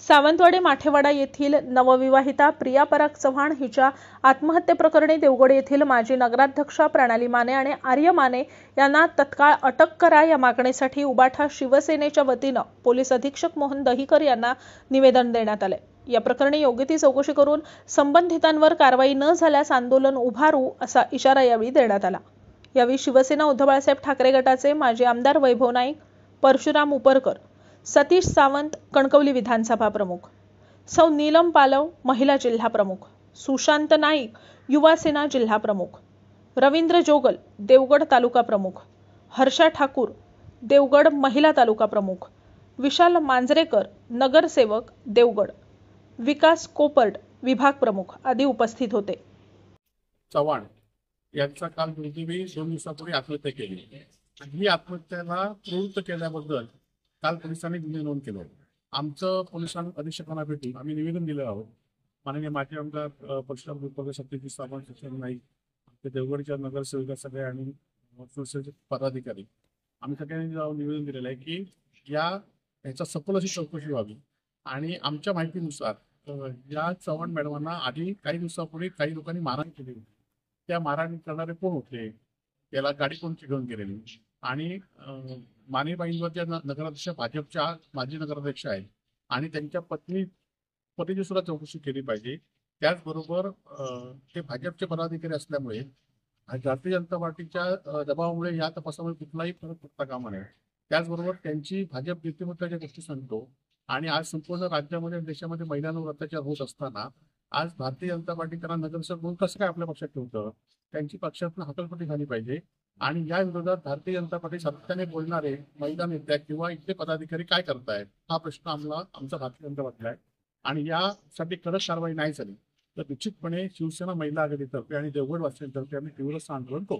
सावंतवाडी माठेवाडा येथील नवविवाहिता प्रिया पराग चव्हाण हिच्या आत्महत्येप्रकरणी देवगड येथील माजी नगराध्यक्षा प्रणाली माने आणि आर्य माने यांना तत्काळ अटक करा या मागणीसाठी उबाठा शिवसेनेच्या वतीने पोलीस अधीक्षक मोहन दहिकर यांना निवेदन देण्यात आले। या प्रकरणी योग्य ती चौकशी करून संबंधितांवर कारवाई न झाल्यास आंदोलन उभारू असा इशारा यावेळी देण्यात आला। यावेळी शिवसेना उद्धव बाळासाहेब ठाकरे गटाचे माजी आमदार वैभव नाईक, परशुराम उपरकर, सतीश सावंत कणकवली विधानसभा प्रमुख, सौ नीलम पालव महिला जिल्हा प्रमुख, सुशांत नाईक युवा सेना जिल्हा प्रमुख, रवींद्र जोगल देवगड तालुका प्रमुख, हर्षा ठाकूर देवगड महिला तालुका प्रमुख, विशाल मांजरेकर नगरसेवक देवगड, विकास कोपर्ड विभाग प्रमुख आदी उपस्थित होते। चव्हाण यांचा काल दुर्दैवी 2 दिवसापूर्वी आत्महत्या केली। ही आत्महत्येला प्रवृत्त केल्याबद्दल काल पोलिसांनी गुन्हे नोंद केले। आमचं पोलिसांना अधीक्षकांना भेटून आम्ही निवेदन दिलं आहोत। माननीय माजी आमदार परशुराम उपरकर, सतीश सावंत, सुशांत नाईक, ते देवगडच्या नगरसेविका सगळे आणि संस्थेचे पदाधिकारी आम्ही सगळ्यांनी जाऊन निवेदन दिलेलं आहे की ह्याचा सखोल अशी चौकशी व्हावी। आणि आमच्या माहितीनुसार या चव्हाण मॅडमांना आधी काही दिवसापूर्वी काही लोकांनी मारहाण केली होती। त्या मारहाण करणारे कोण होते, त्याला गाडी कोणची घेऊन गेलेली आणि मानेबाईंवर ज्या नगराध्यक्ष भाजपच्या माजी नगराध्यक्ष आहेत आणि त्यांच्या पत्नीची सुद्धा चौकशी केली पाहिजे। त्याचबरोबर ते भाजपचे पदाधिकारी असल्यामुळे भारतीय जनता पार्टीच्या दबावामुळे या तपासामुळे कुठलाही फरक पडता कामा नये। त्याचबरोबर त्यांची भाजप व्यक्तिमत्वाच्या गोष्टी सांगतो आणि आज संपूर्ण राज्यामध्ये देशामध्ये महिलांवर अत्याचार होत असताना आज भारतीय जनता पार्टी त्यांना नगरसेवक म्हणून कसं काय आपल्या पक्षात ठेवतं, त्यांची पक्षातून हकलपट्टी झाली पाहिजे। आणि या विरोधात भारतीय जनता पार्टी सातत्याने बोलणारे महिला नेत्या किंवा इथले पदाधिकारी काय करतायत हा प्रश्न आमचा भारतीय जनता पार्टीला आहे। आणि यासाठी कडक कारवाई नाही झाली तर निश्चितपणे शिवसेना महिला आघाडीतर्फे आणि देवगड वासियांतर्फे आम्ही तीव्र आंदोलन करू।